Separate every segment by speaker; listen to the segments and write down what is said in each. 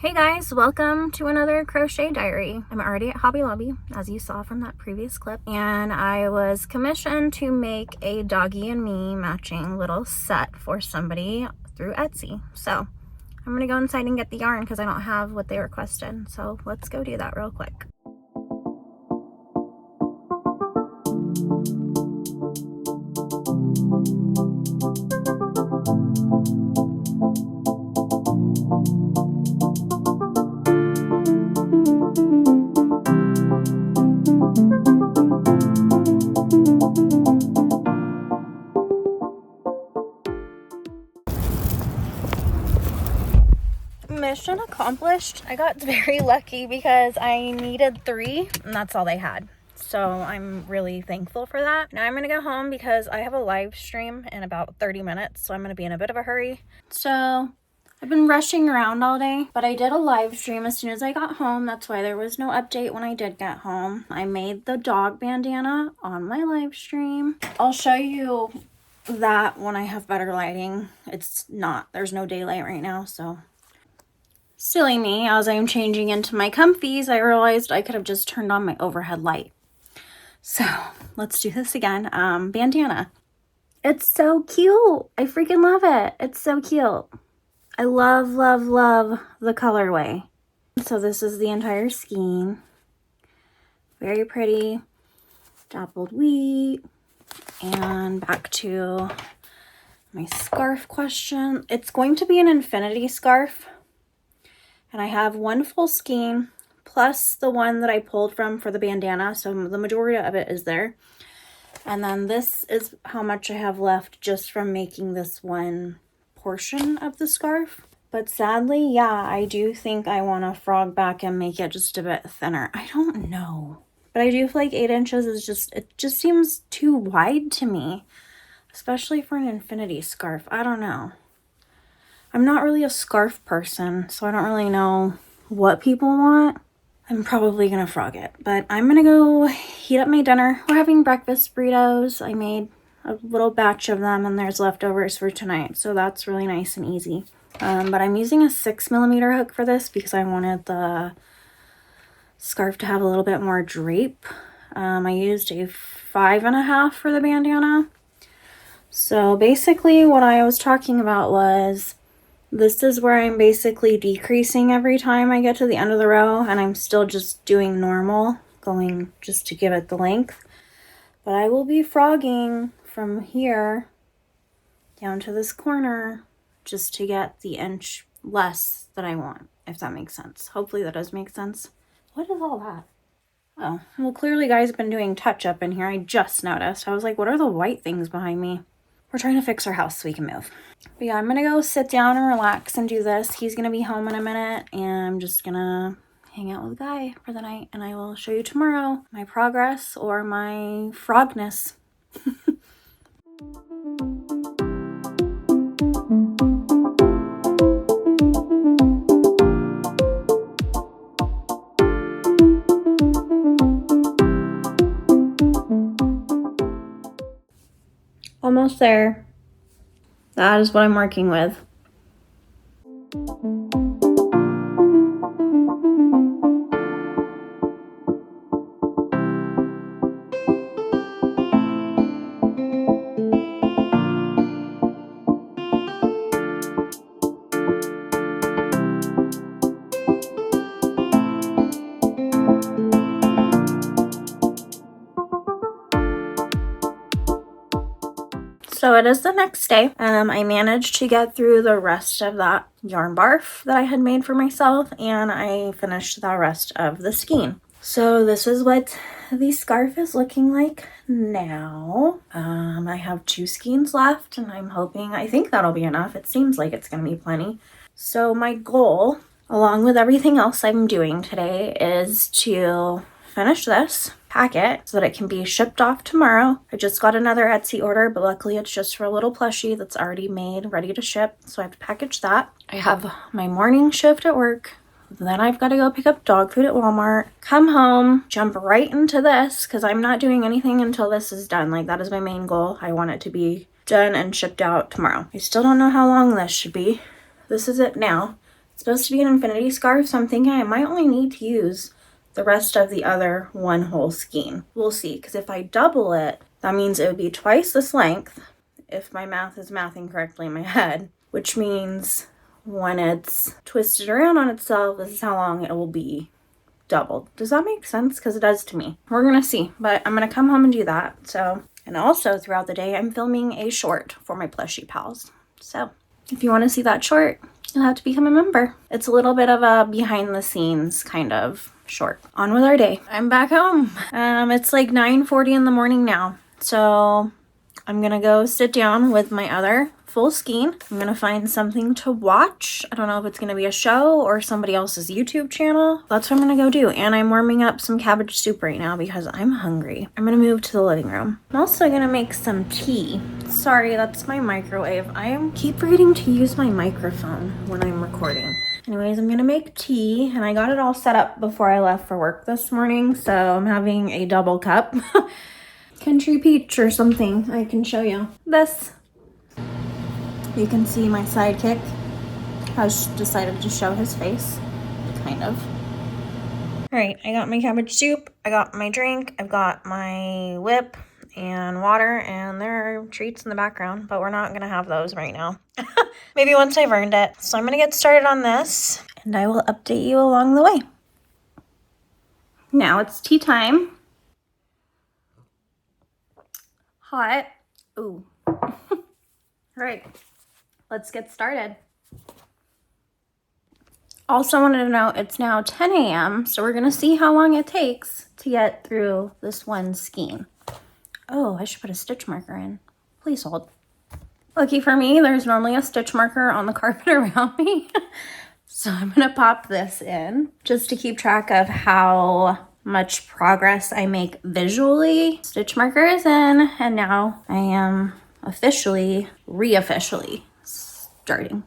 Speaker 1: Hey guys, welcome to another crochet diary. I'm already at Hobby Lobby, as you saw from that previous clip, and I was commissioned to make a doggy and me matching little set for somebody through Etsy. So I'm gonna go inside and get the yarn because I don't have what they requested. So let's go do that real quick. Mission accomplished. I got very lucky because I needed 3 and that's all they had. So I'm really thankful for that. Now I'm gonna go home because I have a live stream in about 30 minutes. So I'm gonna be in a bit of a hurry. So I've been rushing around all day, but I did a live stream as soon as I got home. That's why there was no update when I did get home. I made the dog bandana on my live stream. I'll show you that when I have better lighting. There's no daylight right now, so silly me, as I'm changing into my comfies, I realized I could have just turned on my overhead light. So let's do this again. Bandana. It's so cute. I freaking love it. It's so cute. I love, love, love the colorway. So this is the entire skein. Very pretty. Dappled wheat. And back to my scarf question. It's going to be an infinity scarf. And I have one full skein plus the one that I pulled from for the bandana. So the majority of it is there. And then this is how much I have left just from making this one portion of the scarf. But sadly, yeah, I do think I want to frog back and make it just a bit thinner. I don't know. But I do feel like 8 inches is it just seems too wide to me. Especially for an infinity scarf. I don't know. I'm not really a scarf person, so I don't really know what people want. I'm probably gonna frog it, but I'm gonna go heat up my dinner. We're having breakfast burritos. I made a little batch of them and there's leftovers for tonight, so that's really nice and easy. But I'm using a 6mm hook for this because I wanted the scarf to have a little bit more drape. I used a 5.5 for the bandana. So basically what I was talking about was this is where I'm basically decreasing every time I get to the end of the row, and I'm still just doing normal, going just to give it the length. But I will be frogging from here down to this corner just to get the inch less that I want, if that makes sense. Hopefully that does make sense. What is all that? Oh, well, clearly guys have been doing touch-up in here. I just noticed. I was like, what are the white things behind me? We're trying to fix our house so we can move. But yeah, I'm going to go sit down and relax and do this. He's going to be home in a minute, and I'm just going to hang out with Guy for the night, and I will show you tomorrow my progress or my frogness. Almost there. That is what I'm working with. So it is the next day. I managed to get through the rest of that yarn barf that I had made for myself, and I finished the rest of the skein. So this is what the scarf is looking like now. I have 2 skeins left, and I think that'll be enough. It seems like it's going to be plenty. So my goal, along with everything else I'm doing today, is to finish this, pack it so that it can be shipped off tomorrow. I just got another Etsy order, but luckily it's just for a little plushie that's already made, ready to ship. So I have to package that. I have my morning shift at work. Then I've got to go pick up dog food at Walmart, come home, jump right into this because I'm not doing anything until this is done. Like, that is my main goal. I want it to be done and shipped out tomorrow. I still don't know how long this should be. This is it now. It's supposed to be an infinity scarf, so I'm thinking I might only need to use the rest of the other one whole skein. We'll see, because if I double it, that means it would be twice this length, if my math is mathing correctly in my head, which means when it's twisted around on itself, this is how long it will be doubled. Does that make sense? Because it does to me. We're gonna see, but I'm gonna come home and do that. So, and also throughout the day, I'm filming a short for my Plushie pals. So if you want to see that short, you'll have to become a member. It's a little bit of a behind the scenes kind of short. On with our day. I'm back home. It's like 9:40 in the morning now. So I'm gonna go sit down with my other full skein. I'm gonna find something to watch. I don't know if it's gonna be a show or somebody else's YouTube channel. That's what I'm gonna go do. And I'm warming up some cabbage soup right now because I'm hungry. I'm gonna move to the living room. I'm also gonna make some tea. Sorry, that's my microwave. I keep forgetting to use my microphone when I'm recording. Anyways, I'm gonna make tea, and I got it all set up before I left for work this morning, so I'm having a double cup. Country peach or something. I can show you this. You can see my sidekick has decided to show his face, kind of. All right, I got my cabbage soup, I got my drink, I've got my whip and water, and there are treats in the background, but we're not gonna have those right now. Maybe once I've earned it. So I'm gonna get started on this, and I will update you along the way. Now it's tea time. Hot. Ooh. All right, let's get started. Also wanted to know, it's now 10 a.m., so we're gonna see how long it takes to get through this one skein. Oh, I should put a stitch marker in. Please hold. Lucky for me, there's normally a stitch marker on the carpet around me. So I'm gonna pop this in just to keep track of how much progress I make visually. Stitch marker is in, and now I am officially, re-officially starting.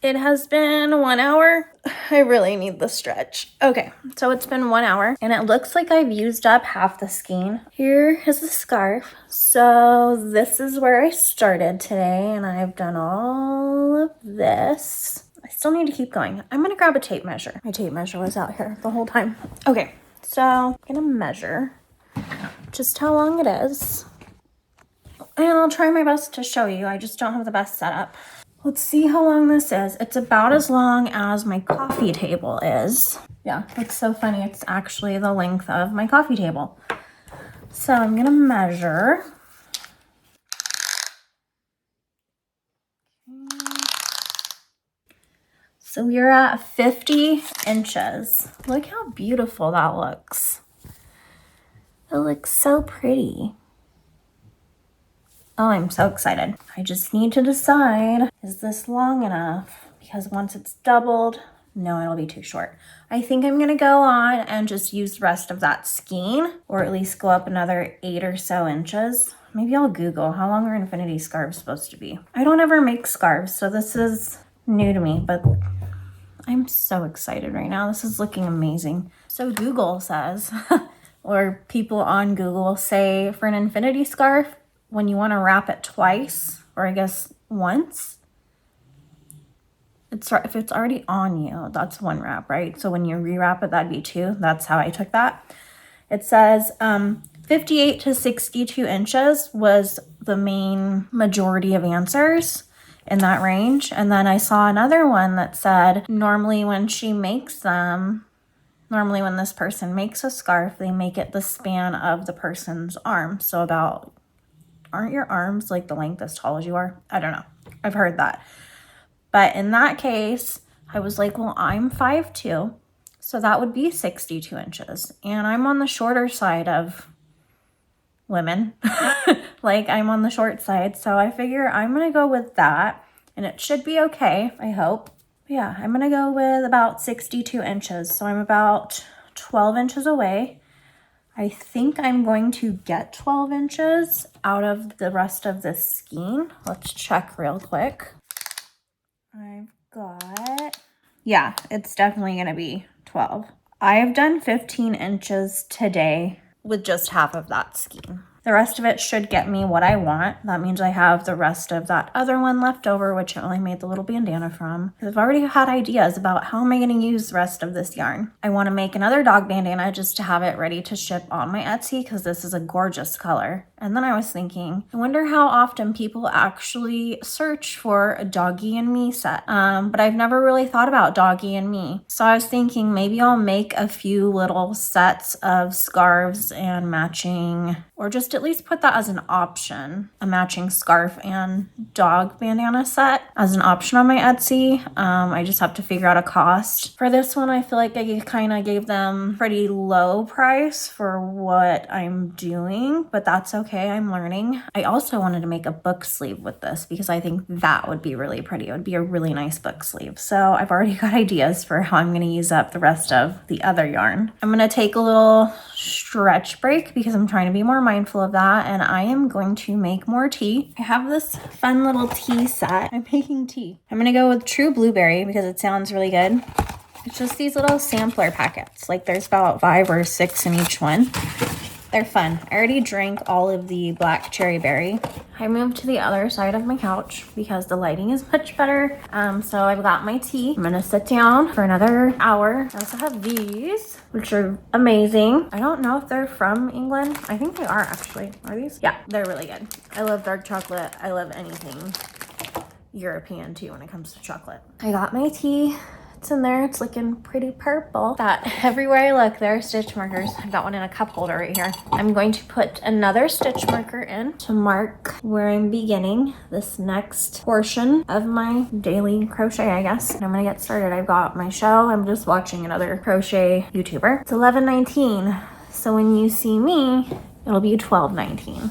Speaker 1: It has been 1 hour. I really need the stretch. Okay, so it's been 1 hour, and it looks like I've used up half the skein. Here is the scarf. So this is where I started today, and I've done all of this. I still need to keep going. I'm gonna grab a tape measure. My tape measure was out here the whole time. Okay, so I'm gonna measure just how long it is. And I'll try my best to show you. I just don't have the best setup. Let's see how long this is. It's about as long as my coffee table is. Yeah, it's so funny. It's actually the length of my coffee table. So I'm gonna measure. So we're at 50 inches. Look how beautiful that looks. It looks so pretty. Oh, I'm so excited. I just need to decide, is this long enough? Because once it's doubled, no, it'll be too short. I think I'm gonna go on and just use the rest of that skein, or at least go up another 8 or so inches. Maybe I'll Google how long are infinity scarves supposed to be. I don't ever make scarves, so this is new to me, but I'm so excited right now. This is looking amazing. So Google says, or people on Google say, for an infinity scarf, when you want to wrap it twice, or I guess once, if it's already on you, that's one wrap, right? So when you rewrap it, that'd be 2. That's how I took that. It says 58 to 62 inches was the main majority of answers in that range. And then I saw another one that said normally when she makes them, normally when this person makes a scarf, they make it the span of the person's arm. So about, aren't your arms like the length as tall as you are? I don't know. I've heard that. But in that case, I was like, well, I'm 5'2", so that would be 62 inches. And I'm on the shorter side of women. Like, I'm on the short side. So I figure I'm going to go with that. And it should be okay, I hope. But yeah, I'm going to go with about 62 inches. So I'm about 12 inches away. I think I'm going to get 12 inches out of the rest of this skein. Let's check real quick. I've got, yeah, it's definitely going to be 12. I have done 15 inches today with just half of that skein. The rest of it should get me what I want. That means I have the rest of that other one left over, which I only made the little bandana from. I've already had ideas about how am I going to use the rest of this yarn. I want to make another dog bandana just to have it ready to ship on my Etsy because this is a gorgeous color. And then I was thinking, I wonder how often people actually search for a doggy and me set. But I've never really thought about doggy and me. So I was thinking maybe I'll make a few little sets of scarves and matching, or just at least put that as an option, a matching scarf and dog bandana set as an option on my Etsy. I just have to figure out a cost. For this one, I feel like I kind of gave them pretty low price for what I'm doing, but that's okay. I'm learning. I also wanted to make a book sleeve with this because I think that would be really pretty. It would be a really nice book sleeve. So I've already got ideas for how I'm going to use up the rest of the other yarn. I'm going to take a little stretch break because I'm trying to be more mindful of that, and I am going to make more tea. I have this fun little tea set. I'm making tea. I'm going to go with True Blueberry because it sounds really good. It's just these little sampler packets. Like there's about 5 or 6 in each one. They're fun. I already drank all of the black cherry berry. I moved to the other side of my couch because the lighting is much better. So I've got my tea. I'm gonna sit down for another hour. I also have these, which are amazing. I don't know if they're from England. I think they are actually. Are these? Yeah, they're really good. I love dark chocolate. I love anything European too when it comes to chocolate. I got my tea. It's in there. It's looking pretty purple. That everywhere I look, there are stitch markers. I've got one in a cup holder right here. I'm going to put another stitch marker in to mark where I'm beginning this next portion of my daily crochet, I guess. And I'm gonna get started. I've got my show. I'm just watching another crochet YouTuber. It's 11:19. So when you see me, it'll be 12:19.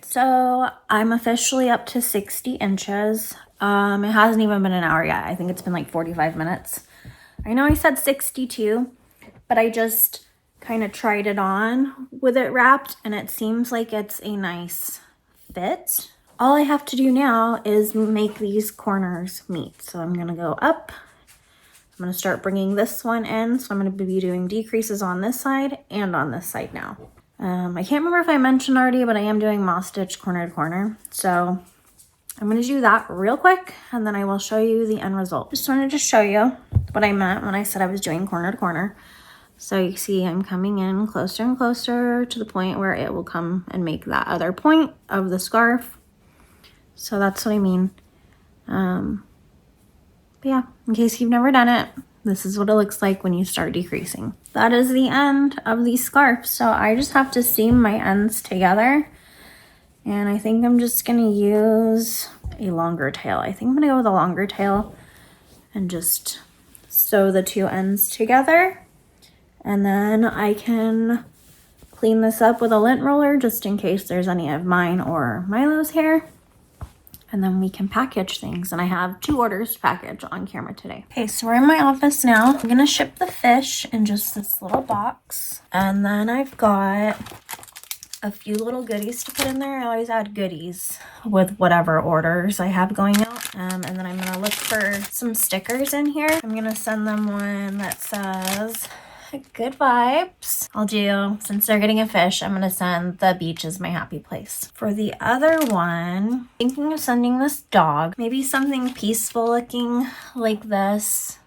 Speaker 1: So I'm officially up to 60 inches. It hasn't even been an hour yet. I think it's been like 45 minutes. I know I said 62, but I just kind of tried it on with it wrapped and it seems like it's a nice fit. All I have to do now is make these corners meet. So I'm gonna go up. I'm gonna start bringing this one in. So I'm gonna be doing decreases on this side and on this side now. I can't remember if I mentioned already, but I am doing moss stitch corner to corner. So I'm going to do that real quick and then I will show you the end result. Just wanted to show you what I meant when I said I was doing corner to corner. So you see I'm coming in closer and closer to the point where it will come and make that other point of the scarf. So that's what I mean. But yeah, in case you've never done it, this is what it looks like when you start decreasing. That is the end of the scarf. So I just have to seam my ends together. And I think I'm just gonna use a longer tail. I think I'm gonna go with a longer tail and just sew the two ends together. And then I can clean this up with a lint roller just in case there's any of mine or Milo's hair. And then we can package things. And I have 2 orders to package on camera today. Okay, so we're in my office now. I'm gonna ship the fish in just this little box. And then I've got a few little goodies to put in there. I always add goodies with whatever orders I have going out. And then I'm gonna look for some stickers in here. I'm gonna send them one that says good vibes. I'll do, since they're getting a fish, I'm gonna send the beach is my happy place. For the other one, thinking of sending this dog, maybe something peaceful looking like this.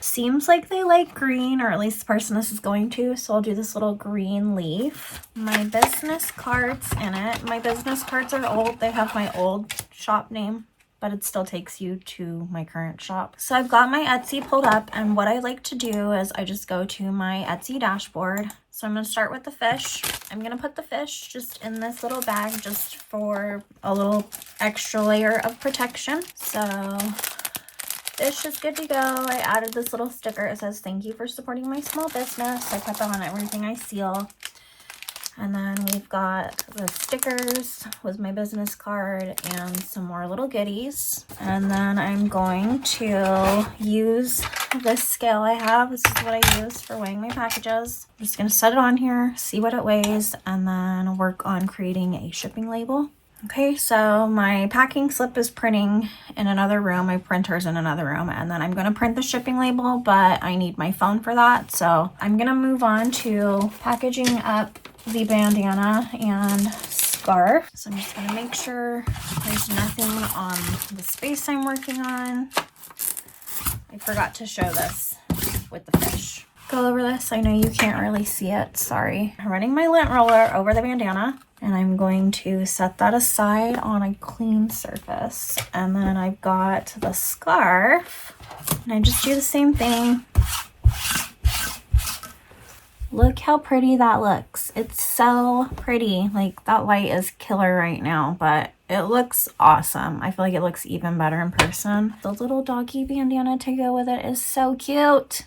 Speaker 1: Seems like they like green, or at least the person this is going to, so I'll do this little green leaf. My business cards in it. My business cards are old. They have my old shop name, but it still takes you to my current shop. So I've got my Etsy pulled up, and what I like to do is I just go to my Etsy dashboard. So I'm going to start with the fish. I'm going to put the fish just in this little bag just for a little extra layer of protection. So fish is good to go. I added this little sticker. It says, thank you for supporting my small business. I put that on everything I seal. And then we've got the stickers with my business card and some more little goodies. And then I'm going to use this scale I have. This is what I use for weighing my packages. I'm just going to set it on here, see what it weighs, and then work on creating a shipping label. Okay, so my packing slip is printing in another room. My printer's in another room, and then I'm going to print the shipping label, but I need my phone for that. So I'm going to move on to packaging up the bandana and scarf. So I'm just going to make sure there's nothing on the space I'm working on. I forgot to show this with the fish. Go over this. I know you can't really see it. Sorry. I'm running my lint roller over the bandana. And I'm going to set that aside on a clean surface. And then I've got the scarf. And I just do the same thing. Look how pretty that looks. It's so pretty. Like, that light is killer right now, but it looks awesome. I feel like it looks even better in person. The little doggy bandana to go with it is so cute.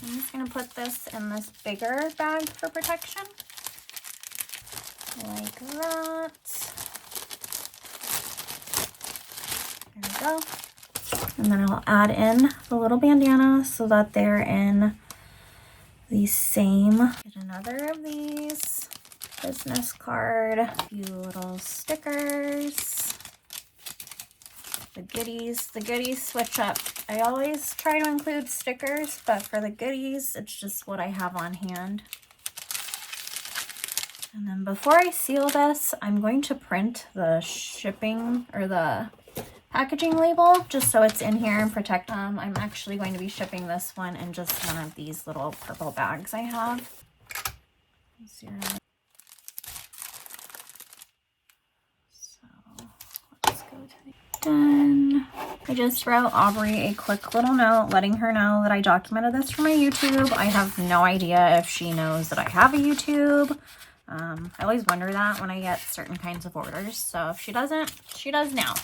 Speaker 1: I'm just going to put this in this bigger bag for protection. Like that. There we go. And then I'll add in the little bandana so that they're in the same. Get another of these. Business card. A few little stickers. The goodies switch up. I always try to include stickers, but for the goodies, it's just what I have on hand. And then before I seal this, I'm going to print the shipping or the packaging label just so it's in here and protect. I'm actually going to be shipping this one in just one of these little purple bags I have. So let's go to the done. I just wrote Aubrey a quick little note letting her know that I documented this for my YouTube. I have no idea if she knows that I have a YouTube. I always wonder that when I get certain kinds of orders. So if she doesn't, she does now.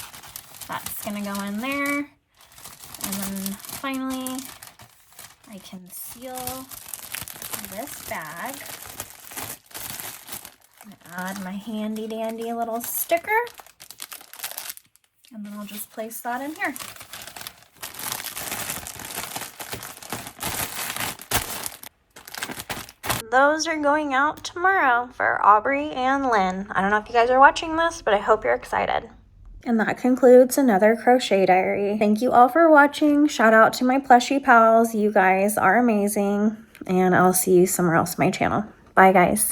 Speaker 1: That's gonna go in there. And then finally, I can seal this bag. And add my handy dandy little sticker. And then I'll just place that in here. Those are going out tomorrow for Aubrey and Lynn. I don't know if you guys are watching this, but I hope you're excited. And that concludes another crochet diary. Thank you all for watching. Shout out to my plushie pals. You guys are amazing. And I'll see you somewhere else on my channel. Bye, guys.